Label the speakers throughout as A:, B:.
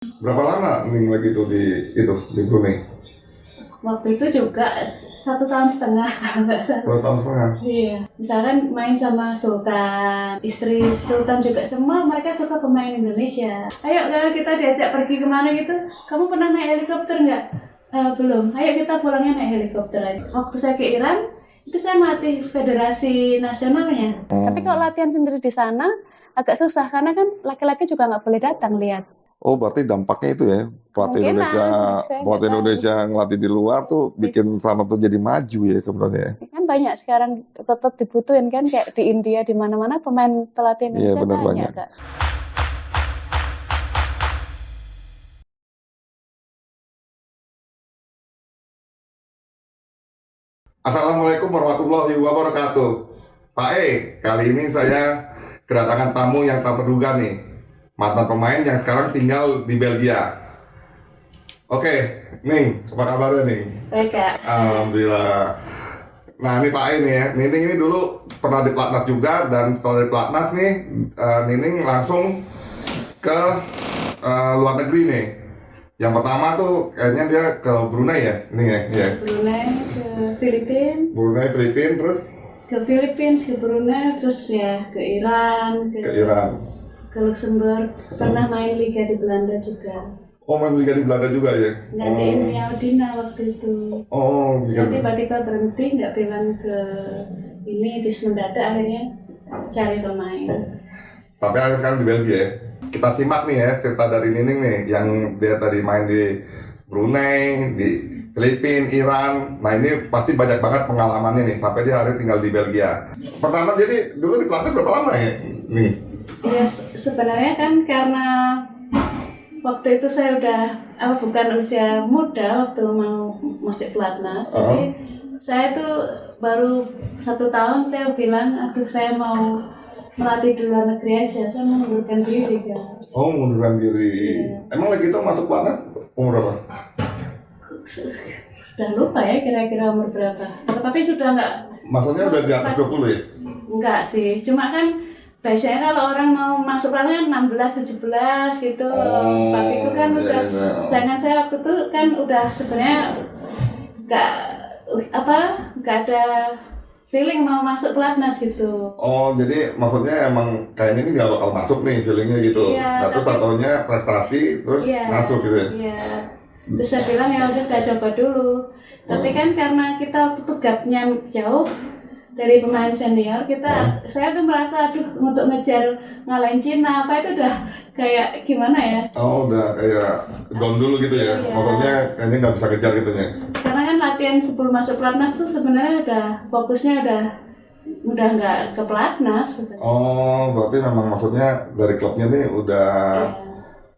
A: Berapa lama Ning lagi tuh di Brunei?
B: Waktu itu juga 1,5 tahun kalau nggak salah.
A: 2 tahun setengah.
B: Iya, misalkan main sama Sultan, istri Sultan juga semua mereka suka pemain Indonesia. Ayo kalau kita diajak pergi kemana gitu, kamu pernah naik helikopter nggak? Belum. Ayo kita pulangnya naik helikopter aja. Waktu saya ke Iran, itu saya melatih federasi nasionalnya. Tapi kalau latihan sendiri di sana agak susah karena kan laki-laki juga nggak boleh datang lihat.
A: Oh, berarti dampaknya itu ya, pelatih
B: Mungkin
A: Indonesia,
B: saya nggak
A: pelatih
B: tahu.
A: Indonesia ngelatih di luar tuh bikin sana tuh jadi maju ya sebenarnya.
B: Kan banyak sekarang tetap dibutuhin kan kayak di India di mana-mana pemain pelatih
A: Iya,
B: Indonesia
A: benar
B: banyak
A: banyak.
B: Kak.
A: Assalamualaikum warahmatullahi wabarakatuh. Pak E, kali ini saya kedatangan tamu yang tak terduga nih, mantan pemain yang sekarang tinggal di Belgia. Oke, Ning, apa kabarnya Ning?
B: Baik Kak.
A: Alhamdulillah. Nah ini Pak E nih ya, Nining ini dulu pernah di Platnas juga, dan setelah di Platnas nih, Nining langsung ke luar negeri nih. Yang pertama tuh kayaknya dia ke Brunei ya, Ning ya.
B: Brunei ke Filipina,
A: Brunei, Filipina, terus
B: ke Filipina, ke Brunei, terus ya ke Iran,
A: ke Iran.
B: ke Luxembourg. Pernah main liga di Belanda juga.
A: Oh, main liga di Belanda juga ya?
B: Gantiin Miaudina waktu itu.
A: Oh,
B: Dia
A: gitu.
B: tiba-tiba berhenti, nggak bilang ke ini, terus mendadak akhirnya cari pemain.
A: Tapi akhirnya sekarang di Belgia ya. Kita simak nih ya cerita dari Nining nih, yang dia tadi main di Brunei, di Filipina, Iran. Nah ini pasti banyak banget pengalamannya nih, sampai dia hari tinggal di Belgia. Pertama jadi dulu di pelatih berapa lama ya? Nih.
B: Ya sebenarnya kan karena waktu itu saya udah bukan usia muda waktu mau masuk pelatnas, jadi saya tuh baru 1 tahun saya bilang, aduh saya mau melatih di luar negeri aja, saya mau mengundurkan diri kan.
A: Oh, mengundurkan diri. Emang lagi itu masuk pelatnas umur berapa?
B: Sudah lupa ya kira-kira umur berapa, tapi sudah nggak.
A: Maksudnya udah di atas 20 ya?
B: Enggak sih, cuma kan biasanya kalau orang mau masuk pelatnas kan 16, 17 gitu. Tapi itu kan udah, sedangkan saya waktu itu kan udah sebenarnya nggak ada feeling mau masuk pelatnas gitu.
A: Oh, jadi maksudnya emang kayaknya ini nggak bakal masuk nih feelingnya gitu.
B: Iya,
A: Nah, terus taunya prestasi terus masuk gitu ya?
B: Iya. Terus saya bilang ya udah saya coba dulu. Tapi kan karena kita waktu itu gapnya jauh dari pemain senior, saya tuh merasa aduh untuk ngejar ngalahin Cina apa itu udah kayak gimana ya?
A: Oh, udah kayak down dulu gitu ya?
B: Iya.
A: Maksudnya kayaknya nggak bisa kejar gitu ya?
B: Karena kan latihan sebelum masuk pelatnas tuh sebenarnya udah fokusnya udah nggak ke pelatnas sebenarnya.
A: Oh, berarti memang maksudnya dari klubnya nih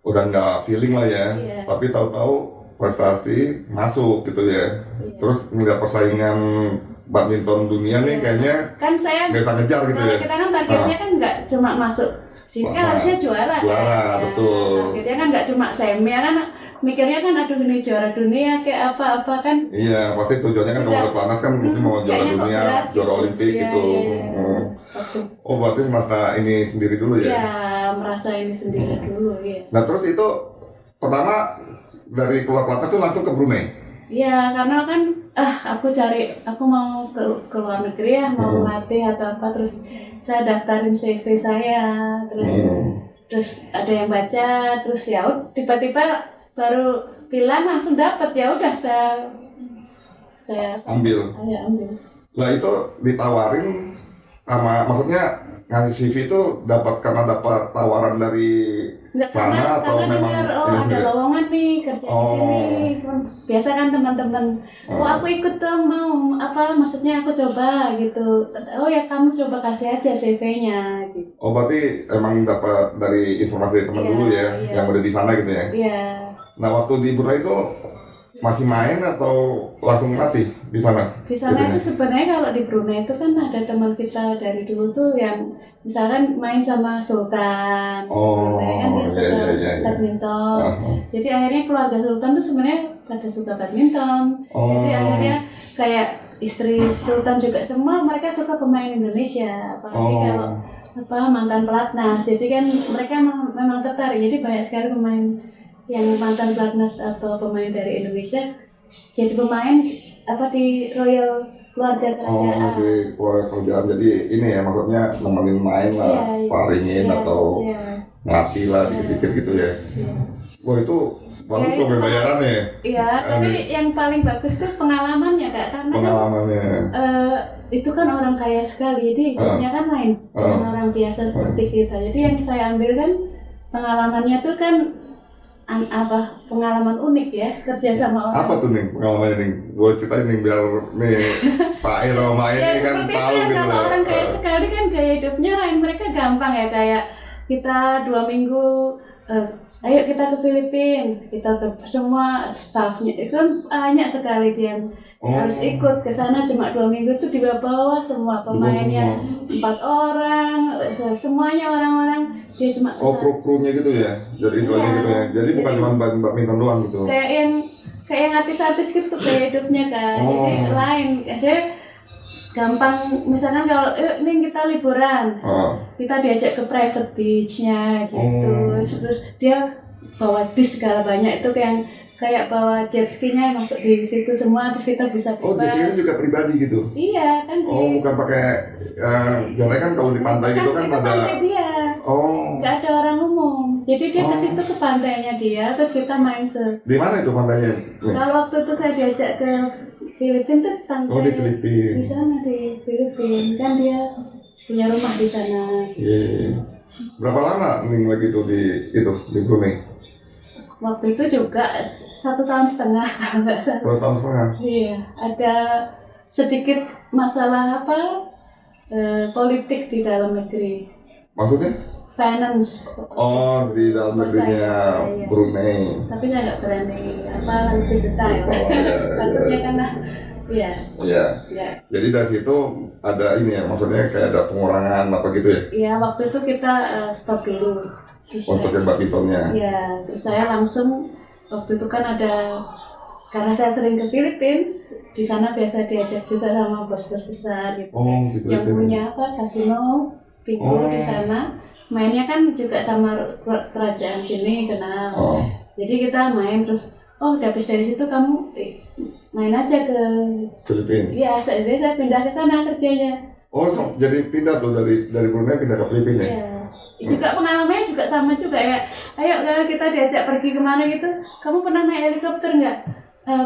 A: udah nggak feeling lah ya?
B: Iya.
A: Tapi tahu-tahu prestasi masuk gitu ya? Terus ngeliat persaingan badminton dunia nih kayaknya
B: Kan saya
A: nggak bisa ngejar gitu ya?
B: kita kan targetnya kan nggak cuma masuk sini, kan harusnya juara
A: Juara,
B: kan?
A: betul.
B: Targetnya kan nggak cuma semi kan, mikirnya kan aduh ini juara dunia kayak apa kan.
A: Iya, pasti tujuannya kan kalau ke pelatnas kan mungkin mau juara
B: Kayaknya kok
A: dunia,
B: berat
A: juara
B: gitu.
A: olimpik
B: Iya,
A: gitu.
B: iya.
A: Oh, berarti merasa ini sendiri dulu ya?
B: Ya merasa ini sendiri dulu ya.
A: Nah, terus itu pertama dari keluar pelatnas tuh langsung ke Brunei?
B: Iya, karena kan aku mau ke luar negeri ya, mau melatih atau apa, terus saya daftarin CV saya, terus ada yang baca, terus ya tiba-tiba baru bilang langsung dapat, ya udah saya
A: Ambil. Lah itu ditawarin sama, maksudnya ngasih CV itu karena dapat tawaran dari sana atau
B: karena
A: memang
B: dengar
A: ini
B: ada
A: sendiri?
B: lowongan nih kerja di sini. Biasa kan teman-teman, aku ikut dong, mau apa, maksudnya aku coba gitu. Oh ya kamu coba kasih aja CV-nya gitu.
A: Oh, berarti emang dapat dari informasi dari teman
B: Iya,
A: dulu ya,
B: iya.
A: yang udah di sana gitu ya?
B: Iya.
A: Nah, waktu di Brunei itu masih main atau langsung latih di sana?
B: Di sana itu sebenarnya kalau di Brunei itu kan ada teman kita dari dulu tuh yang misalkan main sama Sultan. Brunei kan dia suka badminton. Jadi akhirnya keluarga Sultan tuh sebenarnya pada suka badminton. Jadi akhirnya kayak istri Sultan juga semua mereka suka pemain Indonesia. Apalagi kalau mantan pelatnas. Jadi kan mereka memang tertarik. Jadi banyak sekali pemain yang mantan pelatnas atau pemain dari Indonesia jadi pemain di Royal Keluarga Kerajaan.
A: Di keluarga kerjaan. Jadi ini ya maksudnya nemenin main lah,
B: Iya,
A: sparingin
B: iya,
A: atau
B: iya,
A: ngerti lah dikit-dikit gitu ya.
B: iya.
A: Wah itu bagus
B: Ya,
A: kok
B: itu
A: bayaran ya.
B: Iya, tapi yang paling bagus tuh pengalamannya Kak, karena kan
A: Pengalamannya.
B: itu kan orang kaya sekali, jadi hidupnya kan lain dengan orang biasa seperti kita. Jadi yang saya ambil kan pengalamannya tuh kan pengalaman unik ya, kerja sama orang.
A: Apa tuh nih pengalamannya nih? Boleh ceritain nih biar nih Pak Ir sama Mak
B: Ya
A: ini kan
B: seperti
A: tahu
B: itu kan,
A: gitu
B: kalau
A: loh.
B: orang kaya sekali kan gaya hidupnya lain, mereka gampang ya, kayak kita 2 minggu ayo kita ke Filipina, kita semua staffnya itu kan banyak sekali dia yang harus ikut ke sana, cuma 2 minggu tuh dibawa semua pemainnya 4 orang, semuanya orang-orang, dia cuma
A: Kru-krunya gitu ya, jadi istilahnya gitu ya. Jadi bukan cuma badminton doang gitu.
B: kayak yang artis-artis gitu kayak hidupnya kan. Jadi lain, saya gampang misalkan kalau ini kita liburan, kita diajak ke private beach-nya gitu, terus dia bawa bis segala banyak itu kayak bawa jet ski-nya masuk di situ semua, terus kita bisa bebas.
A: Jadi itu juga pribadi gitu.
B: Iya kan.
A: Bukan pakai biasanya kan kalau di pantai gitu kan
B: itu
A: ada.
B: pantai dia. Nggak ada orang umum. Jadi dia ke situ ke pantainya dia, terus kita main
A: Di mana itu pantainya?
B: Kalau waktu itu saya diajak ke Filipina tuh pantai.
A: Di Filipina.
B: Di sana di Filipina kan dia punya rumah di sana.
A: Iya. Berapa lama nih lagi tuh di Brunei?
B: Waktu itu juga 1,5 tahun kalau nggak salah.
A: 2 tahun setengah.
B: Iya, ada sedikit masalah politik di dalam negeri.
A: Maksudnya?
B: Finance.
A: Di dalam negerinya
B: iya.
A: Brunei.
B: Tapi saya nggak berani lebih detail. Takutnya karena iya. Jadi dari situ ada ini ya, maksudnya kayak ada pengurangan apa gitu ya? Iya, waktu itu kita stop dulu.
A: Untuk yang badmintonnya.
B: Iya, terus saya langsung waktu itu kan karena saya sering ke Filipina, di sana biasa diajak juga sama bos-bos besar gitu.
A: Gitu.
B: Yang punya kasino, bingo di sana. Mainnya kan juga sama kerajaan sini kenal. Jadi kita main terus habis dari situ kamu main aja ke
A: Filipina.
B: Iya, jadi saya pindah ke sana kerjanya.
A: Jadi pindah tuh dari Brunei pindah ke Filipina.
B: Iya. Juga pengalamannya juga sama juga ya. Ayo kalau kita diajak pergi kemana gitu, kamu pernah naik helikopter nggak?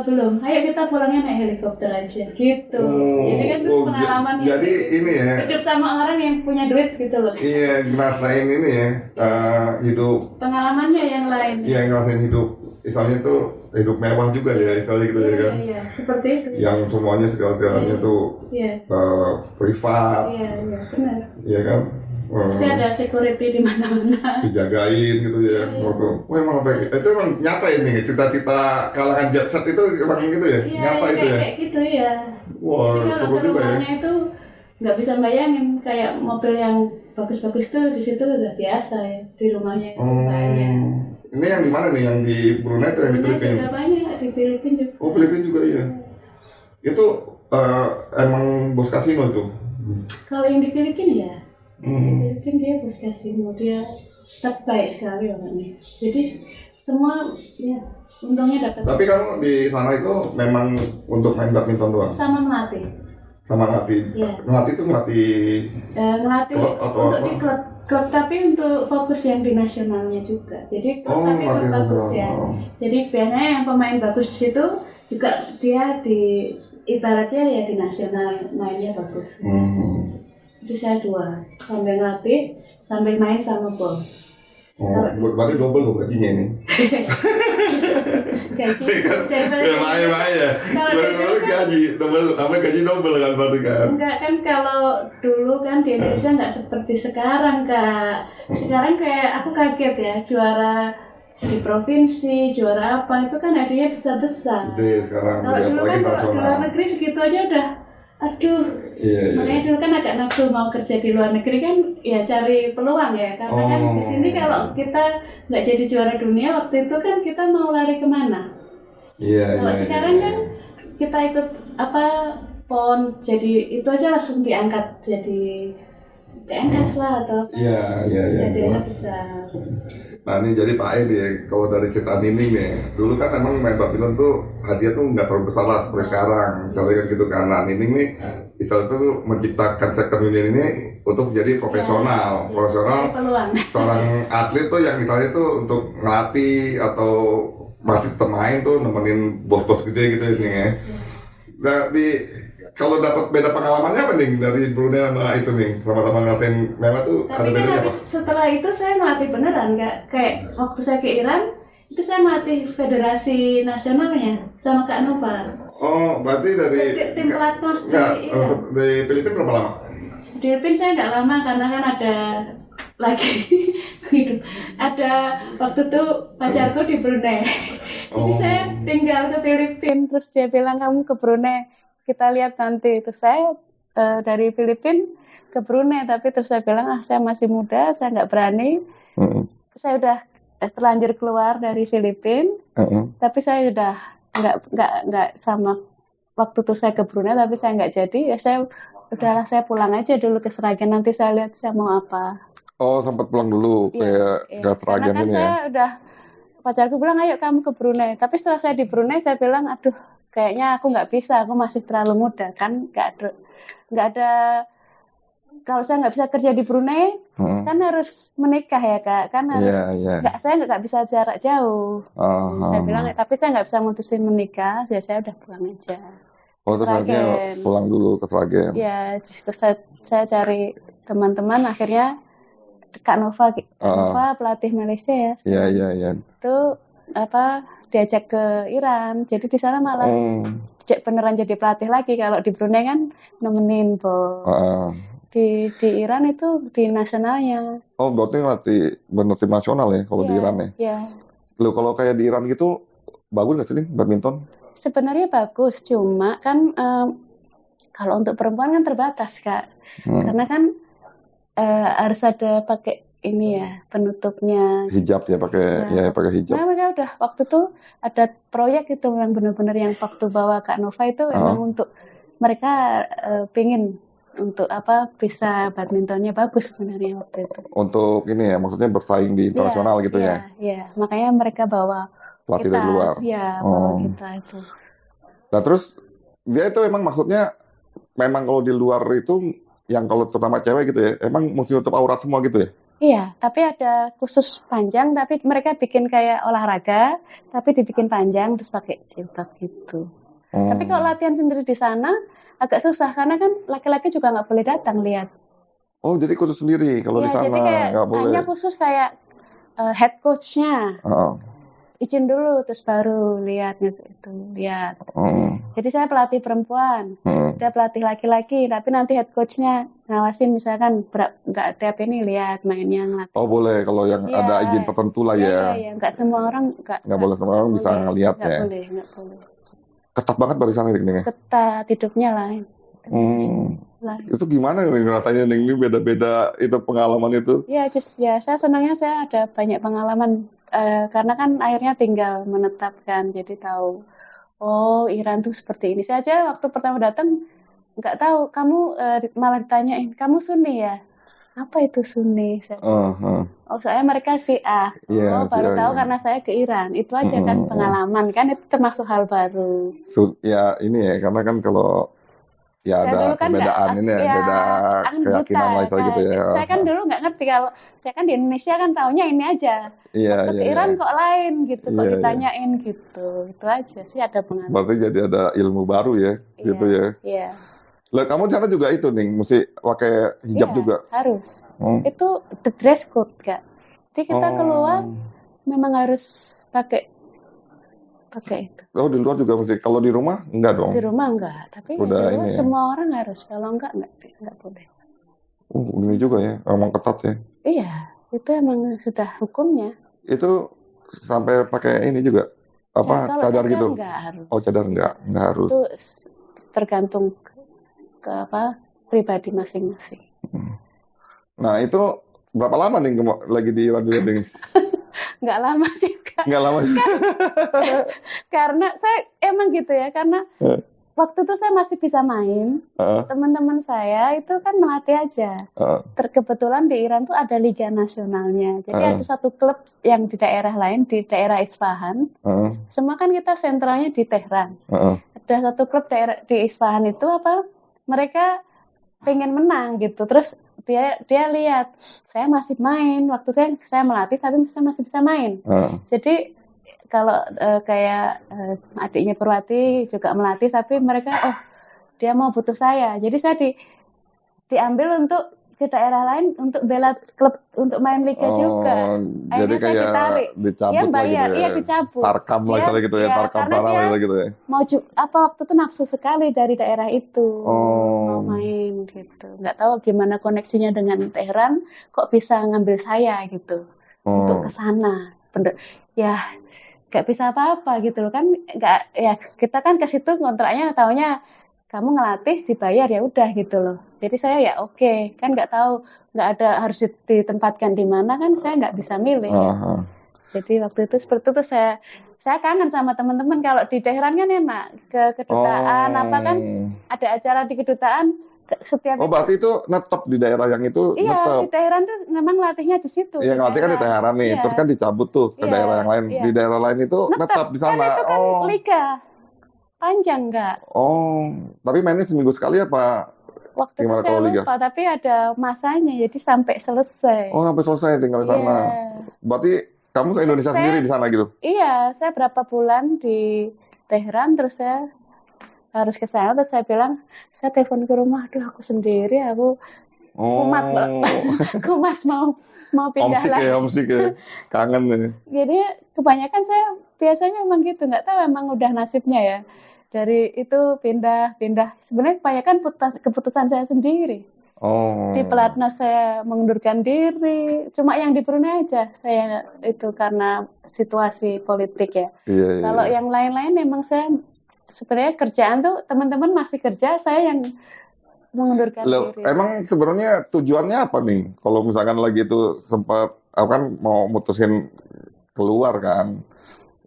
B: Belum. Ayo kita pulangnya naik helikopter aja gitu. Jadi kan itu pengalaman
A: jadi ini ya.
B: Hidup sama orang yang punya duit gitu loh.
A: Iya, ngerasain ini ya. Hidup.
B: Pengalamannya yang lain.
A: Iya, ngerasain hidup. Istilahnya tuh hidup mewah juga ya, istilahnya gitu ya kan.
B: Iya, seperti itu.
A: Yang semuanya segala-galanya tuh privat.
B: Iya, benar.
A: Iya kan.
B: Pasti ada security di mana-mana.
A: Dijagain gitu ya. Wah emang itu emang nyata ini cita-cita kalangan jet set itu emang gitu ya. Nyata itu ya.
B: Kayak gitu ya.
A: Wah,
B: jadi kalau ke rumahnya itu nggak bisa bayangin kayak mobil yang bagus-bagus tuh di situ udah biasa ya, di rumahnya itu banyak.
A: Ini yang di mana nih? Yang di Brunei atau yang di Filipina?
B: Juga banyak di Filipina juga.
A: Filipina juga iya. Itu emang bos kasino itu.
B: Kalau yang di Filipina ya. Di Filipina dia bos kasino, dia tetap baik sekali orangnya. Jadi semua ya untungnya dapat.
A: Tapi kamu di sana itu memang untuk main badminton doang?
B: Sama melatih.
A: Sama ngelatih?
B: Iya.
A: Ngelatih itu ngelatih
B: untuk di klub, tapi untuk fokus yang di nasionalnya juga. Jadi klub tapi klub bagus ya. Jadi biasanya yang pemain bagus di situ juga dia ibaratnya ya di nasional mainnya bagus. Itu saya 2, sambil ngelatih, sambil main sama bos.
A: Berarti double loh gajinya ini.
B: Gaji
A: main ya. Kalau gaji double kan berarti kan.
B: Enggak kan, kalau dulu kan di Indonesia nggak seperti sekarang Kak. Sekarang kayak aku kaget ya, juara di provinsi, juara apa itu kan hadiahnya besar-besar.
A: Sekarang
B: kalau dulu kan di luar negeri segitu aja udah makanya dulu kan agak nafsu mau kerja di luar negeri kan ya, cari peluang ya, karena kan di sini kalau kita nggak jadi juara dunia waktu itu kan kita mau lari kemana? Kalau sekarang kan kita ikut PON, jadi itu aja langsung diangkat jadi PNS lah atau
A: Iya, iya, iya.
B: sudah dana besar.
A: Nah ini jadi Pak Edi ya, kalau dari cerita Nining nih, dulu kan emang main badminton tuh hadiah tuh nggak terlalu besar lah seperti sekarang, misalnya kan gitu kan. Nah Nining nih, istilah itu menciptakan second union ini untuk jadi profesional,
B: Cari peluang.
A: seorang atlet tuh yang misalnya tuh untuk ngelatih atau masih tetap main tuh nemenin bos-bos gede gitu ini ya. Nah kalau dapat beda pengalamannya apa nih dari Brunei sama itu nih, sama-sama ngerasain memang tuh ada
B: Tapi kan
A: bedanya apa?
B: habis setelah itu saya melatih beneran, nggak kayak waktu saya ke Iran itu saya melatih federasi nasionalnya sama Kak Nova.
A: Oh, berarti dari
B: Tim pelatnas di
A: Nggak,
B: Iran.
A: untuk di Filipina berapa lama?
B: Di Filipina saya nggak lama karena kan ada lagi hidup. Ada waktu itu pacarku di Brunei. Jadi saya tinggal ke Filipina terus dia bilang kamu ke Brunei. Kita lihat nanti. Terus saya dari Filipina ke Brunei tapi terus saya bilang saya masih muda, saya nggak berani. Saya udah terlanjur keluar dari Filipina. Tapi saya udah nggak sama waktu itu saya ke Brunei tapi saya nggak jadi. Ya udahlah saya pulang aja dulu ke Sragen nanti saya lihat saya mau apa.
A: Oh, sempat pulang dulu ke Sragen
B: Karena kan
A: ini
B: saya
A: ya.
B: udah pacarku bilang ayo kamu ke Brunei. Tapi setelah saya di Brunei saya bilang aduh kayaknya aku nggak bisa, aku masih terlalu muda kan nggak ada kalau saya nggak bisa kerja di Brunei kan harus menikah ya Kak kan harus saya nggak bisa jarak jauh. Saya bilang tapi saya nggak bisa mutusin menikah, ya saya udah pulang aja.
A: Oh, terus akhirnya pulang dulu ke Sragen.
B: Ya, terus saya cari teman-teman akhirnya Kak Nova pelatih Malaysia ya.
A: Iya.
B: Itu diajak ke Iran. Jadi di sana malah beneran jadi pelatih lagi. Kalau di Brunei kan nemenin bos. Di Iran itu di nasionalnya.
A: Oh, berarti ngelatih bener tim nasional ya kalau di Iran ya?
B: Iya.
A: Loh, kalau kayak di Iran gitu bagus nggak sih nih badminton?
B: Sebenarnya bagus, cuma kan kalau untuk perempuan kan terbatas Kak. Karena kan harus ada pakai ini ya penutupnya
A: hijab ya pakai hijab.
B: Nah mereka udah waktu tuh ada proyek itu yang benar-benar yang waktu bawa Kak Nova itu emang untuk mereka pingin untuk bisa badmintonnya bagus sebenarnya waktu itu.
A: Untuk ini ya maksudnya bersaing di internasional gitu ya?
B: Iya, makanya mereka bawa
A: pelatih
B: kita,
A: dari luar.
B: Iya, bawa kita itu.
A: Nah terus dia itu emang maksudnya memang kalau di luar itu yang kalau terutama cewek gitu ya, emang mesti nutup aurat semua gitu ya?
B: Iya, tapi ada khusus panjang, tapi mereka bikin kayak olahraga, tapi dibikin panjang terus pakai jilbab gitu. Tapi kalau latihan sendiri di sana agak susah karena kan laki-laki juga nggak boleh datang lihat.
A: Oh, jadi khusus sendiri kalau di sana nggak boleh.
B: Hanya khusus kayak head coach-nya. Izin dulu terus baru lihat. Jadi saya pelatih perempuan, ada pelatih laki-laki, tapi nanti head coach-nya ngawasin misalkan nggak tiap ini lihat mainnya ngelatih.
A: Oh boleh kalau yang ada izin tertentu lah ya.
B: Iya, nggak semua orang
A: nggak boleh semua orang bisa ngelihat ya.
B: Nggak boleh.
A: Ketat banget dari sana nih.
B: Ketat hidupnya lain.
A: Itu gimana nih rasanya nih, ini beda-beda itu pengalaman itu?
B: Ya, saya senangnya saya ada banyak pengalaman karena kan akhirnya tinggal menetapkan jadi tahu Iran tuh seperti ini. Saya aja waktu pertama datang nggak tahu, kamu malah ditanyain kamu Sunni ya? Apa itu Sunni? Soalnya mereka Syiah. Baru tahu karena saya ke Iran. Itu aja kan pengalaman kan itu termasuk hal baru.
A: Ya ini ya karena kan kalau ya ada perbedaan ini ya, beda keyakinan lah itu gitu ya.
B: Saya kan dulu nggak ngerti, kalau saya kan di Indonesia kan taunya ini aja. Ke Iran kok lain gitu, kok ditanyain gitu. Itu aja sih ada pengalaman.
A: Berarti jadi ada ilmu baru ya, gitu ya.
B: Iya.
A: Lah kamu di sana juga itu nih, mesti pakai hijab juga?
B: Harus. Itu the dress code Kak. Jadi kita keluar memang harus pakai itu.
A: Oh di luar juga mesti, kalau di rumah enggak dong?
B: Di rumah enggak, tapi
A: udah
B: di
A: ini
B: rumah semua orang harus, kalau enggak boleh.
A: Ini juga ya, emang ketat ya?
B: Iya, itu emang sudah hukumnya.
A: Itu sampai pakai ini juga, cadar gitu?
B: Enggak harus.
A: Oh cadar enggak harus.
B: Itu tergantung ke pribadi masing-masing.
A: Nah itu berapa lama nih lagi di Iran juga nih?
B: Nggak lama juga.
A: Nggak lama juga.
B: Karena saya emang gitu ya, karena waktu itu saya masih bisa main. Teman-teman saya itu kan melatih aja. Kebetulan di Iran tuh ada liga nasionalnya. Jadi ada satu klub yang di daerah lain, di daerah Isfahan. Semua kan kita sentralnya di Tehran. Ada satu klub daerah di Isfahan itu mereka pengen menang gitu. Terus dia lihat saya masih main. Waktu itu saya melatih tapi saya masih bisa main. Jadi kalau kayak adiknya Perwati juga melatih, tapi mereka dia mau butuh saya, jadi saya diambil untuk ke daerah lain untuk bela klub untuk main liga juga. Akhirnya saya ditarik, dia bayar, gitu ya. Dicabut.
A: Tarkam lah kalau gitu ya, tarkam sana lah gitu ya.
B: Mau waktu itu nafsu sekali dari daerah itu, mau main gitu. Nggak tahu gimana koneksinya dengan Tehran, kok bisa ngambil saya gitu untuk ke sana. Ya gak bisa apa-apa gitu loh kan, nggak ya kita kan ke situ kontraknya taunya kamu ngelatih dibayar ya udah gitu loh. Jadi saya ya oke, kan nggak tahu nggak ada harus ditempatkan di mana kan saya nggak bisa milih. Jadi waktu itu seperti itu saya kangen sama teman-teman. Kalau di Tehran kan enak ke kedutaan apa kan ada acara di kedutaan setiap
A: berarti itu netep di daerah yang itu netep.
B: Di Tehran tuh memang latihnya di situ.
A: Iya, ngelatih kan di Tehran nih, terus kan dicabut tuh ke daerah yang lain. Di daerah lain itu netep di sana.
B: Kan itu kan liga panjang enggak?
A: Tapi mainnya seminggu sekali apa?
B: Waktu itu saya lupa, tapi ada masanya, jadi sampai selesai.
A: Sampai selesai tinggal di sana. Berarti kamu ke Indonesia sendiri di sana gitu? Iya,
B: saya berapa bulan di Tehran, terus saya harus ke sana, terus saya bilang, saya telepon ke rumah, aduh aku sendiri, aku kumat mau pindah lagi.
A: Homesick ya, kangen nih.
B: Jadi kebanyakan saya biasanya emang gitu, nggak tahu emang udah nasibnya ya. Dari itu pindah. Sebenarnya kebanyakan keputusan saya sendiri. Di pelatnas saya mengundurkan diri, cuma yang di Brunei aja saya itu karena situasi politik ya. Kalau yang lain-lain memang saya sebenarnya kerjaan tuh teman-teman masih kerja, saya yang mengundurkan diri.
A: Emang sebenarnya tujuannya apa nih? Kalau misalkan lagi itu sempat kan mau mutusin keluar kan,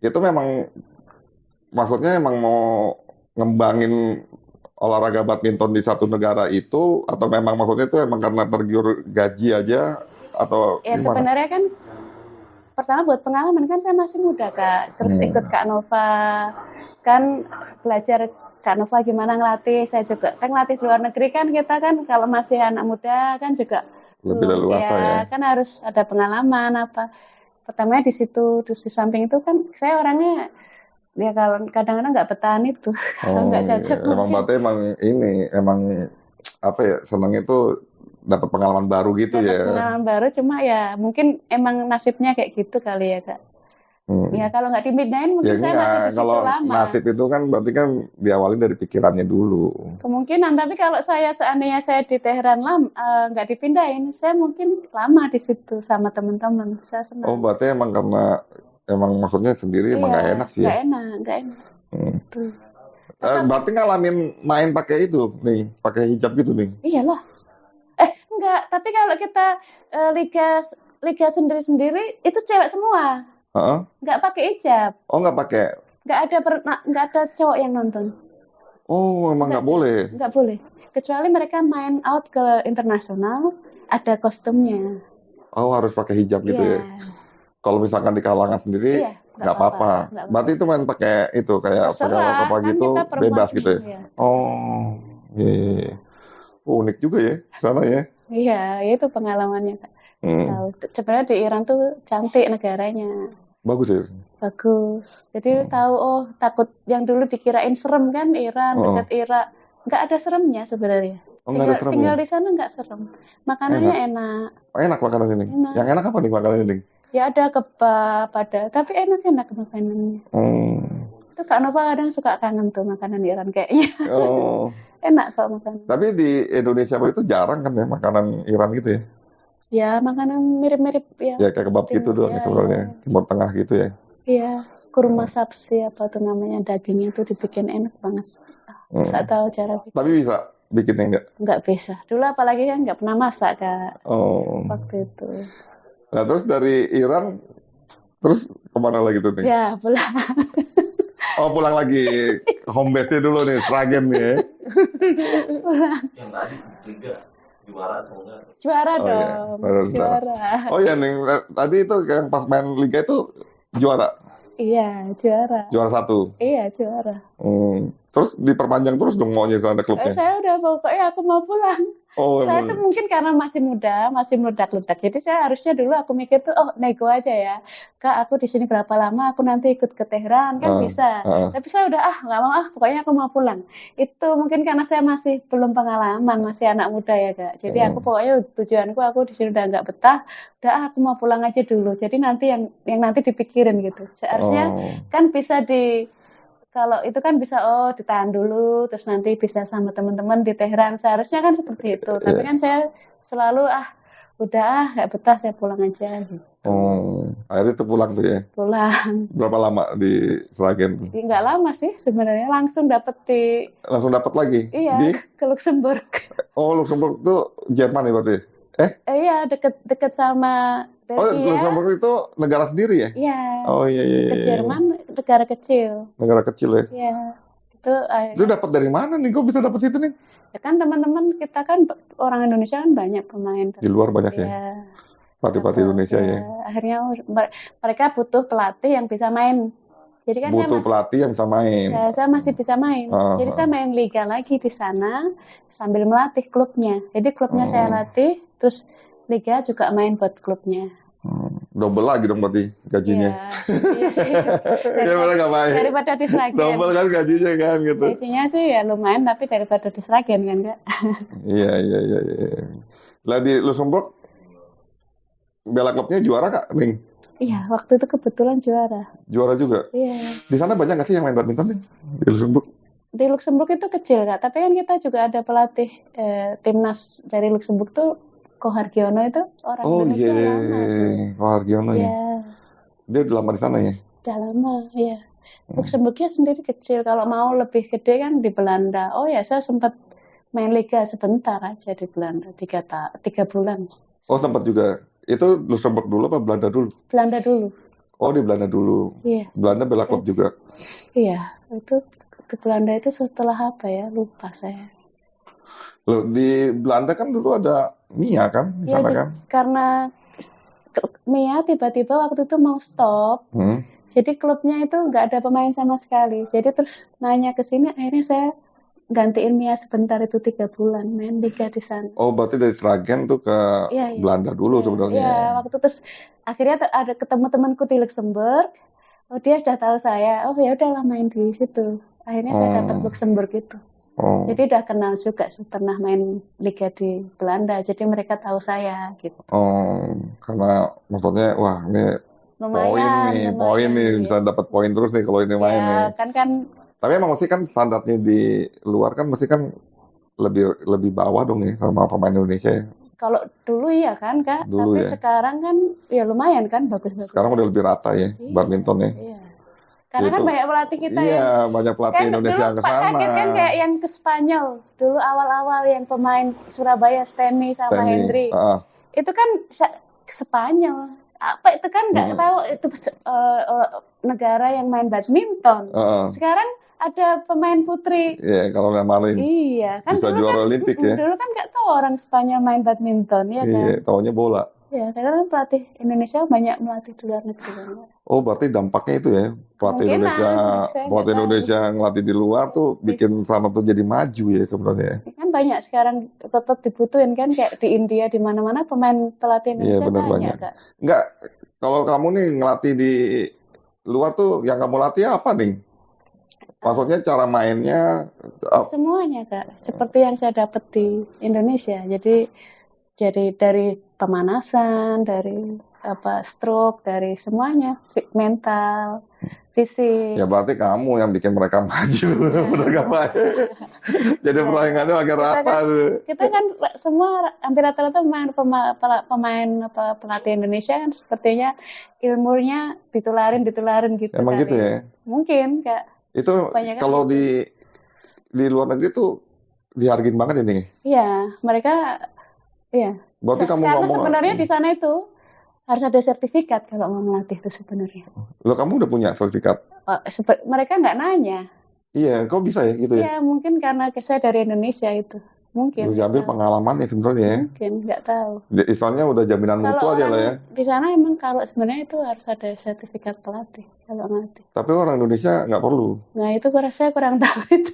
A: itu memang maksudnya emang mau ngembangin olahraga badminton di satu negara itu, atau memang maksudnya itu emang karena tergiur gaji aja atau
B: ya
A: gimana?
B: Sebenarnya kan pertama buat pengalaman kan saya masih muda Kak, terus ikut Kak Nova kan belajar Kak Nova gimana ngelatih. Saya juga kan ngelatih di luar negeri kan, kita kan kalau masih anak muda kan juga
A: lebih leluasa ya.
B: Kan harus ada pengalaman apa. Pertamanya di situ, terus di samping itu kan saya orangnya ya kalau kadang-kadang nggak betah itu, kalau nggak cocok.
A: Emang berarti emang apa ya, senang itu dapat pengalaman baru gitu ya.
B: Pengalaman baru, cuma ya mungkin emang nasibnya kayak gitu kali ya Kak. Ya kalau nggak dipindahin mungkin saya masih di situ lama.
A: Kalau nasib itu kan berarti kan diawali dari pikirannya dulu.
B: Kemungkinan, tapi kalau seandainya saya di Tehran nggak dipindahin, saya mungkin lama di situ sama teman-teman. Saya senang.
A: Berarti emang karena maksudnya sendiri emang nggak enak sih ya?
B: Nggak enak.
A: Berarti ngalamin main pakai itu nih, pakai hijab gitu nih?
B: Iyalah. Enggak, tapi kalau kita liga sendiri-sendiri itu cewek semua. Nggak pakai hijab.
A: Nggak pakai?
B: Nggak ada cowok yang nonton.
A: Emang nggak boleh?
B: Nggak boleh. Kecuali mereka main out ke internasional, ada kostumnya.
A: Harus pakai hijab gitu ya? Kalau misalkan di kalangan sendiri, nggak apa-apa. Berarti itu main pakai itu, kayak pakai apa gitu, bebas gitu ya? Iya. Unik juga ya, sana ya?
B: Iya, itu pengalamannya Kak. Sebenarnya di Iran tuh cantik negaranya.
A: Bagus ya?
B: Bagus. Jadi tahu takut yang dulu dikirain serem kan Iran, dekat Irak. Nggak ada seremnya sebenarnya. Tinggal di sana nggak serem. Makanannya enak.
A: Enak makanan ini? Enak. Yang enak apa nih makanan ini?
B: Ya ada kebab, tapi enak makanannya. Itu Kak Nova kadang suka kangen tuh makanan Iran kayaknya. Enak kok makanan.
A: Tapi di Indonesia itu jarang kan ya makanan Iran gitu ya?
B: Ya makanan mirip-mirip ya.
A: Ya kayak kebab gitu doang sebenarnya, Timur Tengah gitu ya.
B: Iya, kurma sapsi apa tuh namanya, dagingnya tuh dibikin enak banget. Nggak tahu cara bikin.
A: Tapi bisa bikinnya nggak?
B: Nggak bisa. Dulu apalagi kan nggak pernah masak Kak. Waktu itu.
A: Nah terus dari Iran, terus kemana lagi tuh nih?
B: Ya pulang.
A: Pulang lagi. home base-nya dulu nih, Sragen nih ya.
C: Yang tadi Liga juara atau enggak?
B: Juara
A: Oh, iya.
B: dong, juara.
A: Oh ya nih, tadi itu yang pas main Liga itu juara
B: Iya, juara.
A: 1.
B: Iya, juara.
A: Terus diperpanjang terus dong maunya sama klubnya.
B: Saya udah pokoknya aku mau pulang.
A: Oh,
B: Saya tuh mungkin karena masih muda, masih meledak-ledak. Jadi saya harusnya dulu aku mikir tuh, oh nego aja ya. Kak, aku di sini berapa lama, aku nanti ikut ke Teheran, kan bisa. Tapi saya udah, nggak mau, pokoknya aku mau pulang. Itu mungkin karena saya masih belum pengalaman, masih anak muda ya Kak. Jadi aku pokoknya tujuanku, aku di sini udah nggak betah, udah aku mau pulang aja dulu. Jadi nanti yang nanti dipikirin gitu. Seharusnya kan bisa kalau itu kan bisa ditahan dulu, terus nanti bisa sama teman-teman di Teheran. Seharusnya kan seperti itu. Tapi kan saya selalu udah nggak betah, saya pulang aja gitu.
A: Akhirnya itu pulang tuh ya.
B: Pulang.
A: Berapa lama di Sragen?
B: Nggak lama sih sebenarnya, langsung dapat
A: lagi?
B: Iya, ke Luxembourg.
A: Oh, Luxembourg itu Jerman ya berarti?
B: Iya, deket sama Belgia.
A: Luxembourg itu negara sendiri ya?
B: Iya.
A: Oh iya.
B: Ke Jerman, negara kecil.
A: Negara kecil ya?
B: Iya.
A: Itu dapat dari mana nih? Kok bisa dapat itu nih?
B: Ya kan teman-teman kita kan orang Indonesia kan banyak pemain.
A: Di luar banyak ya? Pelatih-pelatih Indonesia ya?
B: Akhirnya mereka butuh pelatih yang bisa main. Jadi kan
A: butuh pelatih yang bisa main.
B: Ya, saya masih bisa main. Jadi saya main liga lagi di sana sambil melatih klubnya. Jadi klubnya saya latih, terus liga juga main buat klubnya.
A: Double lagi dong berarti gajinya.
B: Iya sih. Daripada di Sragen.
A: Double kan gajinya kan gitu.
B: Gajinya sih ya lumayan, tapi daripada di Sragen kan Kak.
A: Iya. Lah di Luxembourg bela klubnya juara Kak, Ning?
B: Iya, waktu itu kebetulan juara.
A: Juara juga?
B: Iya.
A: Di sana banyak nggak sih yang main badminton nih di Luxembourg?
B: Di Luxembourg itu kecil Kak, tapi kan kita juga ada pelatih timnas dari Luxembourg tuh, Kohargiono itu orang Indonesia lama.
A: Kohargiono ya.
B: Iya.
A: Dia udah lama di sana ya?
B: Udah lama, iya. Luxembourgnya sendiri kecil, kalau mau lebih gede kan di Belanda. Oh ya, saya sempat main liga sebentar aja di Belanda, 3 bulan.
A: Oh sempat juga. Itu Luxembourg dulu apa Belanda dulu?
B: Belanda dulu.
A: Oh di Belanda dulu.
B: Iya.
A: Belanda bela klub juga.
B: Iya, itu di Belanda itu setelah apa ya? Lupa saya.
A: Loh, di Belanda kan dulu ada Mia kan di sana kan?
B: Karena Mia tiba-tiba waktu itu mau stop. Jadi klubnya itu nggak ada pemain sama sekali. Jadi terus nanya ke sini, akhirnya saya gantiin Mia sebentar itu 3 bulan main liga di sana.
A: Oh, berarti dari Sragen tuh ke Belanda dulu sebenarnya.
B: Iya, waktu terus akhirnya ada ketemu temanku di Luxembourg. Oh, dia sudah tahu saya. Oh, ya udahlah main di situ. Akhirnya saya dapat Luxembourg itu. Jadi udah kenal juga, pernah main liga di Belanda. Jadi mereka tahu saya gitu.
A: Karena maksudnya wah ini poin nih bisa dapat poin terus nih kalau ini main nih.
B: Kan.
A: Tapi emang mesti kan standarnya di luar kan mesti kan lebih bawah dong ya sama pemain Indonesia ya.
B: Kalau dulu iya kan Kak,
A: dulu
B: tapi
A: ya.
B: Sekarang kan ya lumayan kan bagus-bagus.
A: Sekarang udah lebih rata ya badminton ya.
B: Iya. Karena kan banyak pelatih kita
A: banyak pelatih Indonesia yang ke sana.
B: Kaget kan kayak yang ke Spanyol. Dulu awal-awal yang pemain Surabaya Steny sama Hendry. Itu kan Spanyol. Apa itu kan nggak tahu itu negara yang main badminton. Sekarang ada pemain putri.
A: Iya, kalau nggak maling.
B: Iya, kan
A: bisa juara Olimpik ya.
B: Dulu kan nggak tahu orang Spanyol main badminton ya kan.
A: Iya, taunya bola.
B: Ya, karena pelatih Indonesia banyak melatih di luar negeri.
A: Oh, berarti dampaknya itu ya, pelatih Indonesia ngelatih di luar tuh bikin sana tuh jadi maju ya sebenarnya.
B: Kan banyak sekarang tetap dibutuhin kan, kayak di India di mana-mana pemain pelatih Indonesia banyak. Kak.
A: Enggak, kalau kamu nih ngelatih di luar tuh yang kamu latih apa nih? Maksudnya cara mainnya?
B: Semuanya Kak, seperti yang saya dapat di Indonesia. Jadi dari pemanasan, dari stroke, dari semuanya, mental, fisik.
A: Ya berarti kamu yang bikin mereka maju, benar gak Pak? Jadi persaingannya makin rata.
B: Kita kan semua hampir rata-rata pelatih Indonesia kan sepertinya ilmunya ditularin gitu.
A: Emang gitu ya?
B: Mungkin Kak.
A: Itu kalau di luar negeri tuh dihargain banget ini.
B: Iya, mereka. Iya.
A: Berarti kamu
B: ngomong sebenarnya di sana itu harus ada sertifikat kalau mau melatih itu sebenarnya.
A: Loh, kamu udah punya sertifikat?
B: Mereka nggak nanya.
A: Iya, kok bisa ya gitu ya?
B: Ya mungkin karena saya dari Indonesia itu. Mungkin.
A: Lu diambil
B: Nggak tahu.
A: pengalamannya sebenarnya ya.
B: Mungkin, nggak tahu.
A: Istilahnya udah jaminan mutu
B: Kalau
A: aja lah ya.
B: orang di sana emang kalau sebenarnya itu harus ada sertifikat pelatih kalau ngelatih.
A: Tapi orang Indonesia nggak perlu.
B: Nah itu saya kurang tahu itu.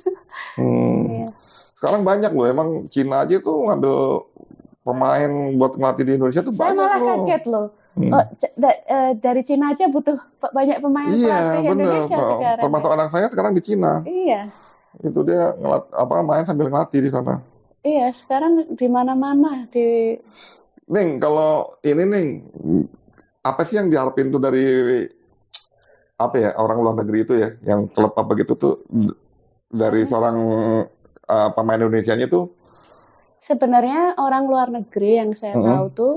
B: Iya.
A: Sekarang banyak loh, emang Cina aja tuh ngambil pemain buat ngelatih di Indonesia tuh
B: Saya
A: banyak
B: malah
A: loh.
B: kaget loh. Oh, dari Cina aja butuh banyak pemain
A: Iya,
B: pelatih
A: bener.
B: Indonesia sekarang.
A: Termasuk anak saya sekarang di Cina.
B: Iya,
A: Itu dia main sambil ngelatih di sana.
B: iya. Sekarang di mana-mana di.
A: Ning, kalau ini Ning, apa sih yang diharapin tuh dari apa ya orang luar negeri itu ya, yang klub apa gitu tuh dari seorang pemain Indonesianya tuh?
B: Sebenarnya orang luar negeri yang saya tahu tuh,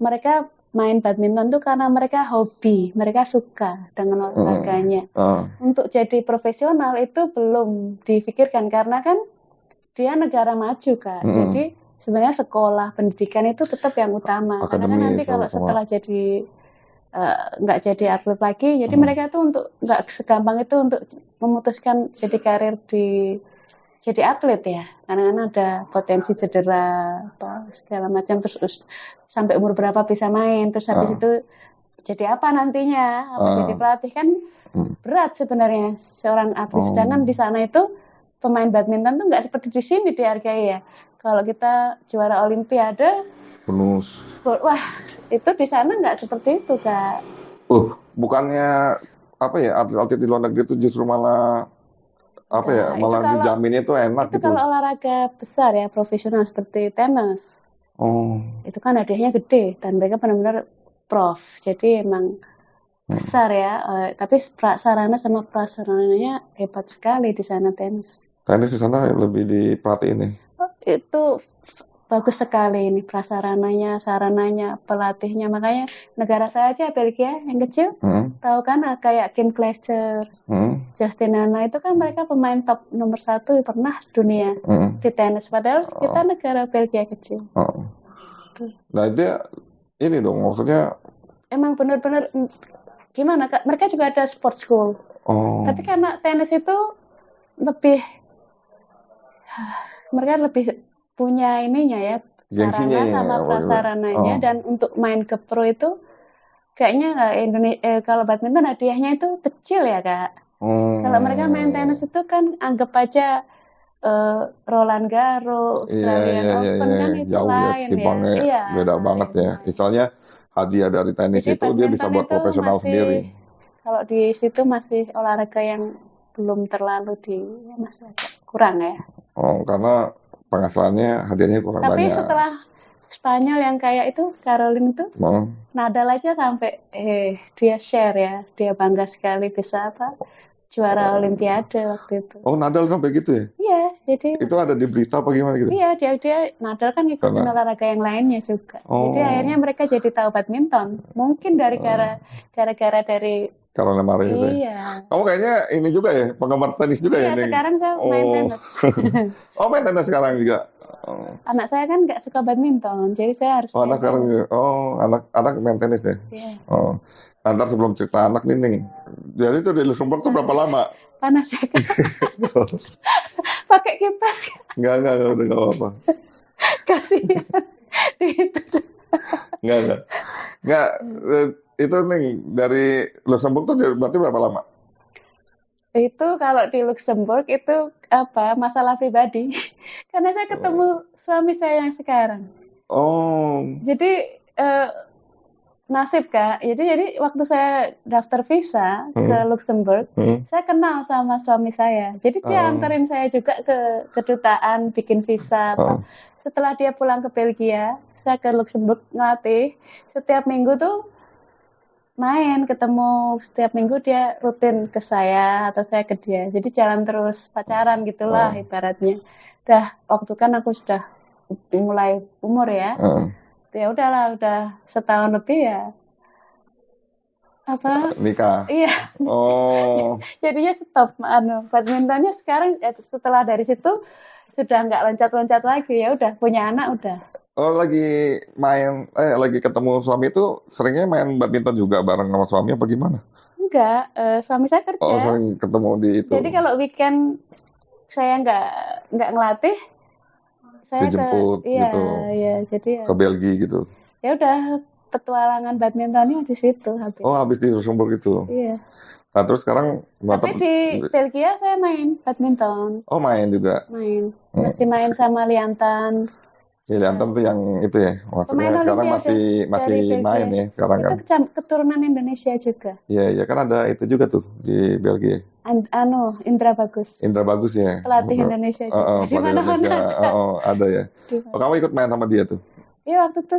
B: mereka main badminton tuh karena mereka hobi, mereka suka dengan olahraganya. Untuk jadi profesional itu belum difikirkan karena kan dia negara maju Kak. Jadi sebenarnya sekolah, pendidikan itu tetap yang utama. Karena kan nanti kalau setelah jadi nggak jadi atlet lagi, jadi mereka tuh untuk nggak segampang itu untuk memutuskan jadi karir jadi atlet ya, karena kan ada potensi cedera apa segala macam, terus sampai umur berapa bisa main, terus habis itu jadi apa nantinya, apa jadi pelatih kan berat sebenarnya seorang atlet. Sedangkan di sana itu pemain badminton tuh nggak seperti di sini dihargai ya. Kalau kita juara olimpiade,
A: bonus.
B: Wah itu di sana nggak seperti itu Kak.
A: Bukannya apa ya atlet-atlet di luar negeri itu justru malah apa ya malah dijaminnya itu enak
B: itu
A: gitu.
B: Kalau olahraga besar ya profesional seperti tenis, itu kan hadiahnya gede dan mereka benar-benar prof, jadi emang besar ya. Tapi sarana sama prasarananya hebat sekali di sana tenis.
A: Tenis di sana lebih diperhatiin nih.
B: Itu bagus sekali ini prasarananya, sarananya, pelatihnya. Makanya negara saya aja Belgia yang kecil, tahu kan kayak Kim Clijsters, Justin Nana itu kan mereka pemain top nomor 1 pernah dunia di tenis. Padahal kita negara Belgia kecil.
A: Nah dia ini dong maksudnya. Emang
B: benar-benar gimana Kak? Mereka juga ada sport school. Tapi karena tenis itu mereka lebih punya ininya ya, sarana sama prasarananya, dan untuk main ke pro itu kayaknya kalau badminton hadiahnya itu kecil ya Kak. Kalau mereka main tenis itu kan anggap aja Roland Garros, Australian Open kan itu
A: jauh
B: lain
A: ya. Iya, beda banget ya. Misalnya hadiah dari tenis
B: jadi
A: itu dia bisa buat profesional sendiri.
B: Kalau di situ masih olahraga yang belum terlalu masih agak kurang ya.
A: Karena penghasilannya hadiahnya kurang banyak.
B: Tapi setelah Spanyol yang kayak itu, Caroline itu, Nadal aja sampai dia share ya, dia bangga sekali bisa juara Olimpiade waktu itu.
A: Nadal sampai gitu ya?
B: Iya, jadi
A: itu ada di berita apa gimana gitu?
B: Iya, dia Nadal kan ikutin olahraga yang lainnya juga. Jadi akhirnya mereka jadi tahu badminton. Mungkin gara-gara dari
A: Caroline Marin itu.
B: Iya.
A: Kamu kayaknya ini juga ya, penggemar tenis juga ya?
B: Iya, sekarang saya main tenis.
A: Main tenis sekarang juga?
B: Anak saya kan nggak suka badminton, jadi saya harus
A: anak sekarang juga? Anak main tenis ya?
B: Iya.
A: Ntar sebelum cerita anak nih, jadi itu di Luxembourg tuh berapa lama?
B: Panas ya kan? Pakai kipas.
A: Enggak, udah nggak apa-apa.
B: Kasihan.
A: Enggak. Itu nih dari Luxembourg tuh berarti berapa lama?
B: Itu kalau di Luxembourg itu masalah pribadi. Karena saya ketemu suami saya yang sekarang. Jadi nasib Kak. Jadi waktu saya daftar visa ke Luxembourg, saya kenal sama suami saya. Jadi dia anterin saya juga ke kedutaan bikin visa. Setelah dia pulang ke Belgia, saya ke Luxembourg ngelatih. Setiap minggu tuh main, ketemu setiap minggu, dia rutin ke saya atau saya ke dia. Jadi jalan terus, pacaran gitulah ibaratnya. Waktu kan aku sudah mulai umur ya. Ya udahlah, udah setahun lebih ya.
A: Nikah.
B: Iya. Jadinya stop badmintonnya sekarang setelah dari situ sudah nggak loncat-loncat lagi, ya udah punya anak udah.
A: Lagi ketemu suami itu seringnya main badminton juga bareng sama suami apa gimana?
B: Enggak, suami saya kerja.
A: Oh, sering ketemu di itu.
B: Jadi kalau weekend saya nggak ngelatih, saya
A: Dijemput
B: iya,
A: gitu.
B: iya, jadi ya,
A: Ke Belgia gitu.
B: ya udah petualangan badmintonnya di situ habis.
A: Oh, habis di Luxembourg gitu.
B: Iya.
A: Nah, terus sekarang
B: Tapi di Belgia saya main badminton,
A: Oh, main juga.
B: masih main sama Liantan.
A: Liantan tuh yang itu ya.
B: Pemain
A: Maksudnya sekarang
B: Olimpiade
A: masih
B: dari
A: main
B: Belgia.
A: ya sekarang kan.
B: Itu keturunan Indonesia juga.
A: Iya, ya kan ada itu juga tuh di Belgia.
B: Indra Bagus.
A: Indra Bagus ya.
B: Pelatih
A: Betul.
B: Indonesia juga. Di
A: Pelatih
B: mana-mana
A: Indonesia.
B: ada.
A: Ada ya. Oh, kamu ikut main sama dia tuh?
B: Iya, waktu itu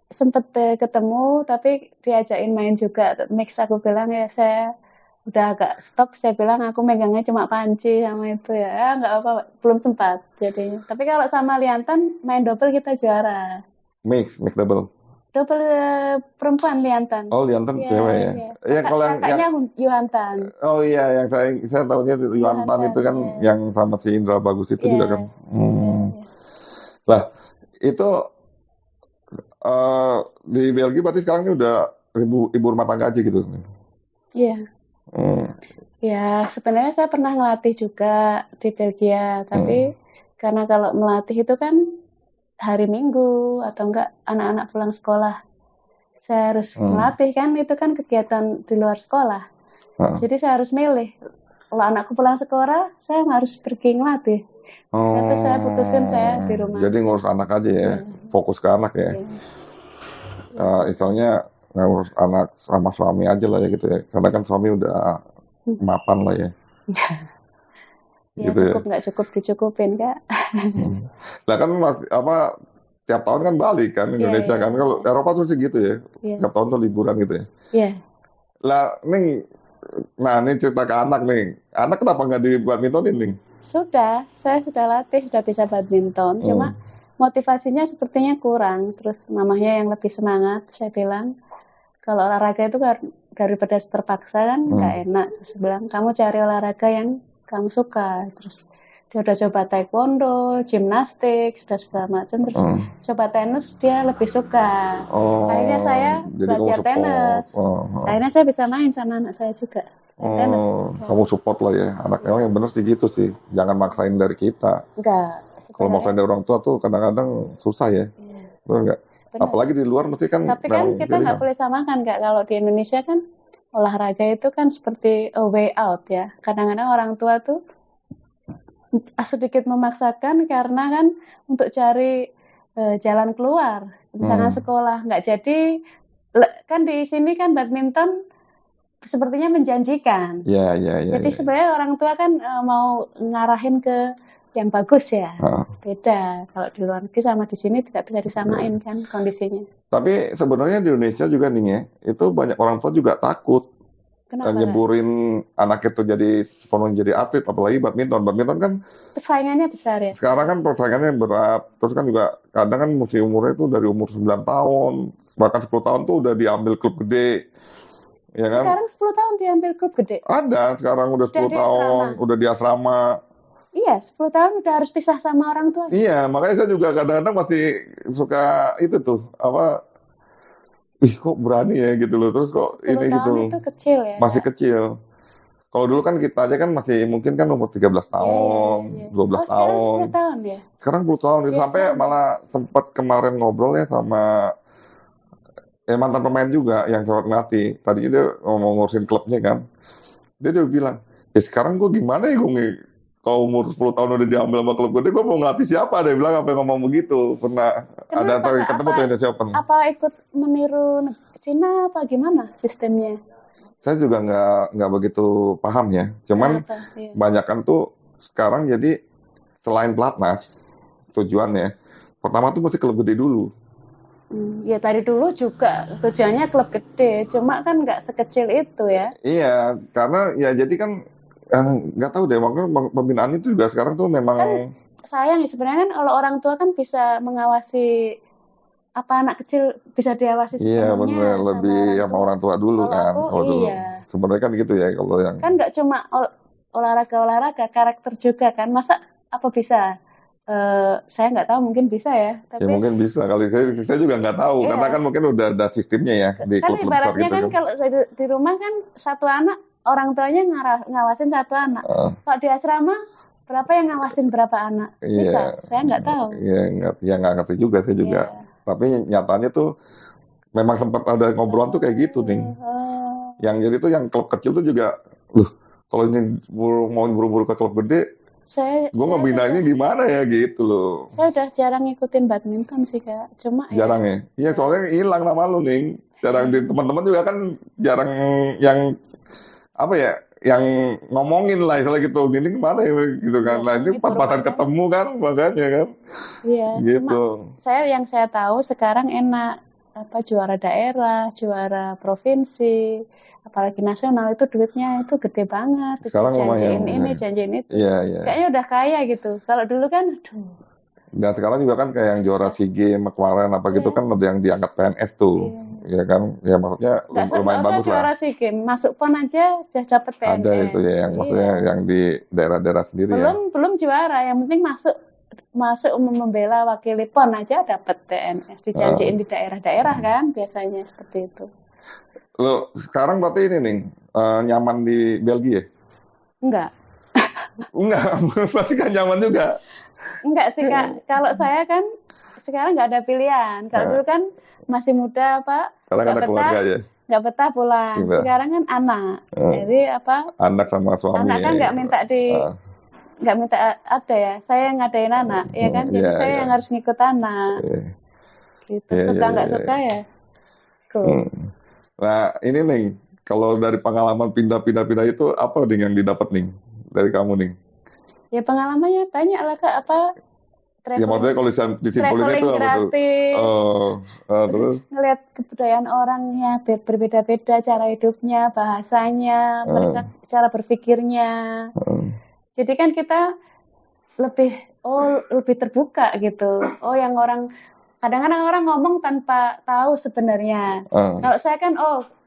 B: sempet ketemu, tapi diajakin main juga. Next aku bilang ya saya udah agak stop, saya bilang aku megangnya cuma panci sama itu ya nggak apa, belum sempat jadinya. Tapi kalau sama Liantan main double kita juara.
A: Mix double.
B: Double perempuan Liantan.
A: Oh, Liantan
B: Iya,
A: cewek ya.
B: iya.
A: Iya, kalau
B: Kakaknya Yuhantan.
A: oh iya, yang saya tahunya Yuhantan itu kan
B: iya.
A: yang sama si Indra Bagus itu
B: Iya.
A: juga kan.
B: Iya.
A: Lah, itu di Belgia berarti sekarang ini udah ibu rumah tangga aja gitu.
B: Iya. Ya, sebenarnya saya pernah ngelatih juga di Belgia, tapi karena kalau melatih itu kan hari Minggu atau enggak anak-anak pulang sekolah, saya harus melatih kan, itu kan kegiatan di luar sekolah. Jadi saya harus milih. Kalau anakku pulang sekolah, saya harus pergi ngelatih. Terus saya putusin saya di rumah.
A: Jadi ngurus anak aja ya, fokus ke anak ya. Istilahnya ngurus anak sama suami aja lah ya gitu ya, karena kan suami udah mapan lah ya.
B: Ya
A: gitu
B: cukup nggak cukup dicukupin Kak.
A: Lah kan tiap tahun kan balik kan Indonesia kan. Kalau Eropa tuh sih gitu ya. Tiap tahun tuh liburan gitu ya.
B: Iya.
A: Lah Ning, nah ini cerita ke anak nih. Anak kenapa nggak di badmintonin Ning?
B: Saya sudah latih, sudah bisa badminton. Cuma motivasinya sepertinya kurang. Terus mamahnya yang lebih semangat, saya bilang kalau olahraga itu daripada terpaksa kan nggak enak. Saya bilang kamu cari olahraga yang kamu suka. Terus dia udah coba taekwondo, gimnastik, sudah segala macam. Terus coba tenis, dia lebih suka. Akhirnya saya belajar tenis. Akhirnya saya bisa main sama anak saya juga. Tenis.
A: Kamu support lah ya. Anak emang yang bener sih gitu sih. Jangan maksain dari kita.
B: Enggak.
A: Kalau maksain dari orang tua tuh kadang-kadang susah ya. Benar nggak? Apalagi di luar mesti kan.
B: Tapi kan kita nggak boleh samakan Kak. Kalau di Indonesia kan olahraga itu kan seperti a way out ya. Kadang-kadang orang tua tuh sedikit memaksakan karena kan untuk cari jalan keluar. Misalnya sekolah nggak jadi, kan di sini kan badminton sepertinya menjanjikan.
A: Iya.
B: Jadi sebenarnya orang tua kan mau ngarahin ke yang bagus ya. Beda. Kalau di luar negeri sama di sini tidak bisa disamain kan kondisinya.
A: Tapi sebenarnya di Indonesia juga nih ya, itu banyak orang tua juga takut.
B: Kenapa?
A: Nyeburin anak itu jadi sepenuhnya jadi atlet, apalagi badminton. Badminton kan
B: persaingannya besar ya.
A: Sekarang kan persaingannya berat. Terus kan juga kadang kan mesti umurnya itu dari umur 9 tahun, bahkan 10 tahun tuh udah diambil klub gede. Ya kan?
B: Sekarang 10 tahun diambil klub gede.
A: Ada, sekarang udah 10 tahun, udah di asrama.
B: Iya, 10 tahun udah harus pisah sama orang tua.
A: Iya, makanya saya juga kadang-kadang masih suka itu tuh, kok berani ya gitu loh. Terus kok
B: 10
A: ini
B: tahun
A: gitu.
B: itu kecil ya.
A: Masih kecil. Kalau dulu kan kita aja kan masih mungkin kan umur 13 tahun, 12 tahun.
B: Sekarang 10 tahun ya?
A: Sekarang 10 tahun. Sampai malah sempat kemarin ngobrol ya sama mantan pemain juga yang cewek ngelatih. Tadinya dia mau ngurusin klubnya kan. Dia bilang, ya sekarang gue gimana ya gue kalau umur 10 tahun udah diambil sama klub gede, gue mau ngelatih siapa? Dia bilang apa yang ngomong begitu. Pernah ada ketemu tuh Indonesia Open.
B: Apa ikut meniru Cina apa gimana sistemnya?
A: Saya juga nggak begitu paham ya. Cuman banyakan tuh sekarang jadi selain pelatnas tujuannya, pertama tuh mesti klub gede dulu.
B: Ya dari dulu juga tujuannya klub gede, cuma kan nggak sekecil itu ya.
A: Iya, karena ya jadi kan nggak tahu deh, makanya pembinaan itu juga sekarang tuh memang
B: kan sayang sebenarnya kan kalau orang tua kan bisa mengawasi apa anak kecil bisa diawasi sepenuhnya.
A: Iya benar, lebih sama orang tua dulu kan. Dulu. Sebenarnya kan gitu ya kalau yang
B: kan nggak cuma olahraga karakter juga kan, masa apa bisa Saya nggak tahu, mungkin bisa ya.
A: Ya
B: Tapi
A: mungkin bisa kali, saya juga nggak tahu
B: iya.
A: karena kan mungkin udah ada sistemnya ya di
B: Kan
A: klub besar
B: ibaratnya
A: gitu
B: kan
A: kan.
B: kalau di rumah kan satu anak, orang tuanya ngawasin satu anak.
A: Ah,
B: Kalau di asrama, berapa yang ngawasin berapa anak? Bisa,
A: iya,
B: saya nggak tahu.
A: ya nggak ngerti juga saya juga.
B: Iya.
A: Tapi nyatanya tuh memang sempat ada ngobrolan tuh kayak gitu nih.
B: Oh,
A: Yang jadi tuh yang klub kecil tuh juga, loh kalau ini mau buru-buru ke klub gede, gue
B: saya
A: ngebinainnya gimana ya gitu loh.
B: saya udah jarang ngikutin badminton sih Kak. Cuma ya,
A: Jarang ya? Iya soalnya hilang nama lu nih. Jarang di teman-teman juga kan jarang yang apa ya, yang ngomongin lah istilah gitu. Ini kemana ya gitu kan. Nah ini
B: ini
A: pas-pasan
B: baru
A: ketemu kan makanya kan
B: iya. Cuma
A: gitu.
B: yang saya tahu sekarang enak apa juara daerah, juara provinsi, apalagi nasional itu duitnya itu gede banget.
A: Sekarang
B: Janjiin
A: lumayan.
B: ini, janjiin itu.
A: Iya, iya.
B: Kayaknya udah kaya gitu. Kalau dulu kan, aduh.
A: Dan sekarang juga kan kayak yang juara SEA Games kemarin apa gitu
B: Iya.
A: kan ada yang diangkat PNS tuh. Iya kan? Ya maksudnya lumayan
B: Nggak usah
A: bagus lah.
B: juara SEA Games, masuk PON aja sudah dapat PNS.
A: Ada itu ya yang maksudnya
B: Iya.
A: yang di daerah-daerah sendiri ya.
B: Belum juara, yang penting masuk membela wakili PON aja dapat PNS, dijanjiin di daerah-daerah kan biasanya seperti itu.
A: Lo sekarang berarti ini nih nyaman di Belgia?
B: Enggak
A: Pasti kan nyaman juga.
B: Enggak sih Kak, kalau saya kan sekarang nggak ada pilihan. Kalau dulu kan masih muda Pak,
A: Sekarang
B: nggak
A: ada keluarga ya.
B: nggak betah pulang.
A: Iya.
B: Sekarang kan anak, jadi apa?
A: Anak sama suami.
B: Anak kan nggak minta
A: Ah.
B: nggak minta ada ya. Saya yang ngadain anak, ya kan. Jadi
A: Iya,
B: saya
A: iya.
B: yang harus ngikut anak.
A: Iya.
B: Gitu.
A: Iya,
B: Suka
A: iya,
B: nggak
A: iya.
B: suka ya. Cool.
A: Nah ini nih, kalau dari pengalaman pindah-pindah itu apa nih yang didapat nih dari kamu nih?
B: Ya pengalamannya banyak lah Kak, apa?
A: Ya maksudnya kalau disimpulinnya
B: Traveling
A: itu apa tuh?
B: gratis.
A: Terus?
B: Ngelihat kebudayaan orangnya berbeda-beda, cara hidupnya, bahasanya, mereka cara berpikirnya. Jadi kan kita lebih terbuka gitu. Oh yang kadang-kadang orang ngomong tanpa tahu sebenarnya. Kalau saya kan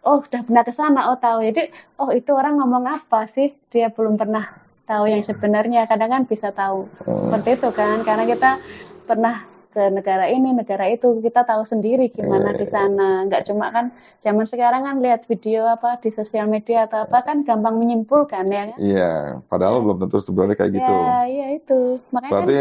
B: udah pernah ke sana, tahu. Jadi itu orang ngomong apa sih? Dia belum pernah tahu yang sebenarnya. Kadang kan bisa tahu. Seperti itu kan, karena kita pernah ke negara ini, negara itu, kita tahu sendiri gimana di sana. Nggak cuma kan zaman sekarang kan lihat video apa di sosial media atau apa kan gampang menyimpulkan ya kan.
A: Iya, padahal belum tentu sebenarnya kayak gitu.
B: Iya itu. Makanya
A: Berarti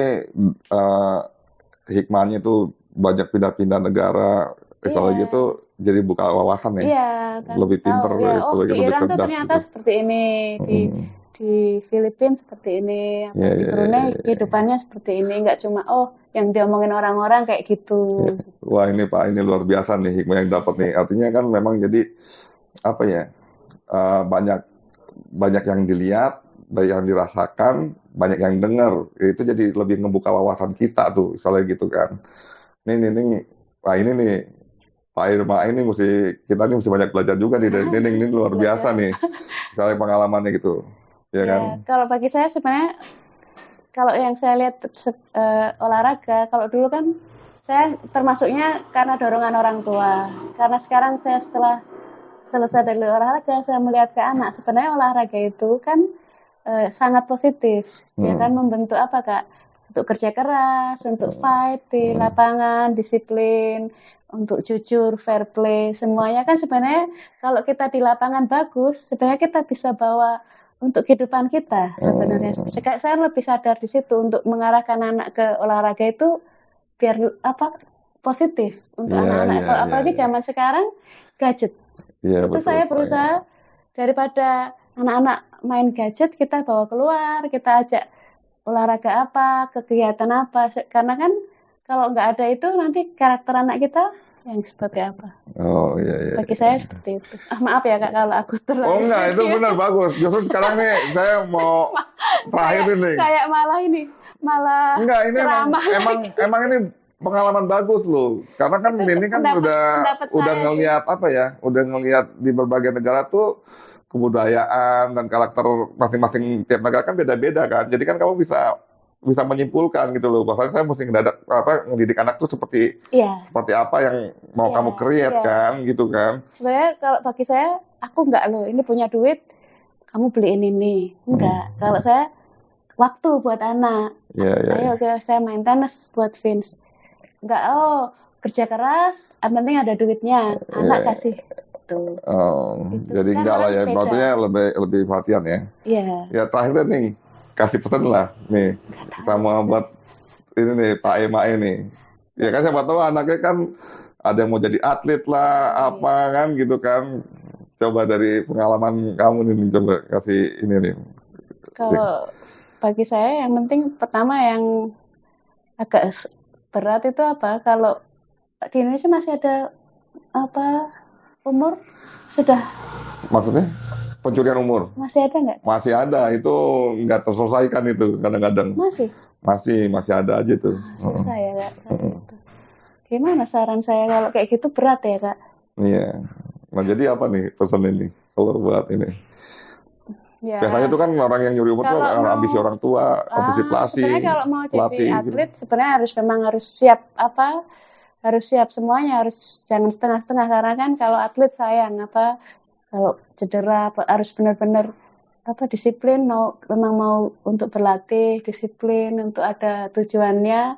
A: hikmahnya itu banyak pindah-pindah negara, misalnya
B: Iya.
A: gitu, jadi buka wawasan ya.
B: iya kan.
A: Lebih pinter,
B: Tahu, ya.
A: sebagai
B: Di
A: lebih
B: Iran tuh
A: cerdas
B: ternyata
A: gitu.
B: seperti ini, di Filipina seperti ini,
A: Iya,
B: di
A: iya,
B: Brunei
A: iya.
B: kehidupannya seperti ini, nggak cuma yang diomongin orang-orang kayak gitu.
A: Wah ini Pak, ini luar biasa nih hikmah yang dapat nih. Artinya kan memang jadi apa ya, banyak yang dilihat, banyak yang dirasakan, banyak yang dengar. Itu jadi lebih ngebuka wawasan kita tuh, misalnya gitu kan. Wah ini nih Pak Irma ini kita mesti banyak belajar juga nih dari Nining, ini luar biasa nih, misalnya pengalamannya gitu, ya kan?
B: Kalau bagi saya sebenarnya, kalau yang saya lihat olahraga, kalau dulu kan saya termasuknya karena dorongan orang tua. Karena sekarang saya setelah selesai dari olahraga, saya melihat ke anak. Sebenarnya olahraga itu kan sangat positif, ya kan, membentuk apa Kak? Untuk kerja keras, untuk fight di lapangan, disiplin, untuk jujur, fair play, semuanya kan sebenarnya kalau kita di lapangan bagus, sebenarnya kita bisa bawa untuk kehidupan kita sebenarnya. Saya lebih sadar di situ untuk mengarahkan anak ke olahraga itu biar positif untuk anak-anak. Apalagi zaman sekarang gadget.
A: Iya,
B: itu
A: betul,
B: saya berusaha daripada anak-anak main gadget, kita bawa keluar, kita ajak olahraga apa, kegiatan apa. Karena kan kalau nggak ada itu nanti karakter anak kita yang seperti apa.
A: Oh iya.
B: Bagi saya seperti itu. Maaf ya Kak kalau aku terlalu
A: Enggak, itu benar bagus. Justru sekarang nih saya mau terakhir ini.
B: Kayak malah
A: Enggak, ini
B: ceramah.
A: emang ini pengalaman bagus loh. Karena kan ini kan udah ngelihat apa ya? Udah ngelihat di berbagai negara tuh kebudayaan dan karakter masing-masing tiap negara kan beda-beda kan. Jadi kan kamu bisa menyimpulkan gitu loh. Bahwasanya saya mesti ngedidik anak tuh seperti apa yang mau kamu create kan gitu kan.
B: Sebenarnya kalau bagi saya, aku enggak loh, ini punya duit, kamu beliin ini. Enggak. Kalau saya waktu buat anak.
A: Iya, iya.
B: Ayo saya main tenis buat Vince. Enggak, kerja keras, yang penting ada duitnya. Anak kasih tuh.
A: Oh,
B: Gitu.
A: jadi
B: Kan
A: enggak lah
B: orang
A: ya,
B: beda.
A: maksudnya lebih perhatian ya.
B: Iya.
A: Ya terakhir nih, kasih pesan lah nih sama buat ini nih Pak Ema ini. Ya kan siapa tahu anaknya kan ada yang mau jadi atlet lah, apa kan gitu kan. Coba dari pengalaman kamu nih, coba kasih ini nih.
B: Kalau bagi saya yang penting pertama yang agak berat itu apa? Kalau di Indonesia masih ada apa umur sudah
A: Maksudnya pencurian umur
B: masih ada nggak?
A: masih ada, itu nggak terselesaikan itu kadang-kadang masih ada aja tuh.
B: Susah ya Kak. Gitu. Gimana saran saya kalau kayak gitu berat ya Kak?
A: Iya. Nah jadi apa nih pesan ini kalau buat ini?
B: Ya.
A: Biasanya tuh kan orang yang nyuri umur tuh
B: Kalau mau-
A: ambisi orang tua, ambisi pelatih.
B: Sebenarnya kalau mau
A: pelatih
B: jadi
A: gitu.
B: atlet sebenarnya harus siap harus siap semuanya, harus jangan setengah-setengah karena kan kalau atlet sayang kalau cedera harus benar-benar disiplin memang mau untuk berlatih, disiplin untuk ada tujuannya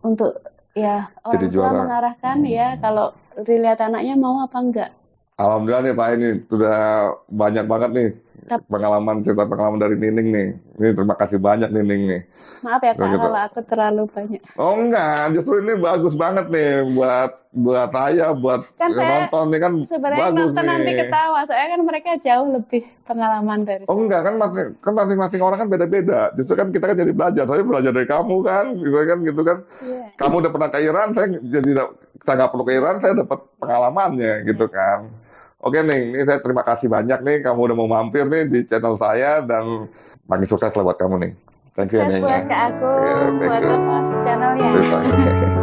B: untuk ya orang
A: Jadi
B: tua
A: juara.
B: mengarahkan ya kalau dilihat anaknya mau apa enggak.
A: Alhamdulillah nih Pak, ini sudah banyak banget nih cerita pengalaman dari Nining nih. Ini terima kasih banyak Nining nih.
B: Maaf ya Kak
A: Gitu.
B: kalau aku terlalu banyak.
A: Oh enggak, justru ini bagus banget nih buat saya, buat
B: Kan
A: yang
B: saya
A: nonton nih kan
B: Sebenarnya
A: bagus
B: nonton nanti
A: nih.
B: ketawa, soalnya kan mereka jauh lebih pengalaman dari
A: Oh enggak, kan masing-masing orang kan beda-beda. Justru kan kita kan jadi belajar. Saya belajar dari kamu kan, gitu kan.
B: Iya.
A: Kamu udah pernah ke Iran, saya nggak perlu ke Iran, saya dapat pengalamannya gitu kan. Oke nih, ini saya terima kasih banyak nih kamu udah mau mampir nih di channel saya dan makin sukses lah buat kamu nih. Thank you
B: Sukses
A: Ning.
B: buat Kak Aku,
A: Iya, thank
B: buat
A: you.
B: channelnya.
A: Terima kasih.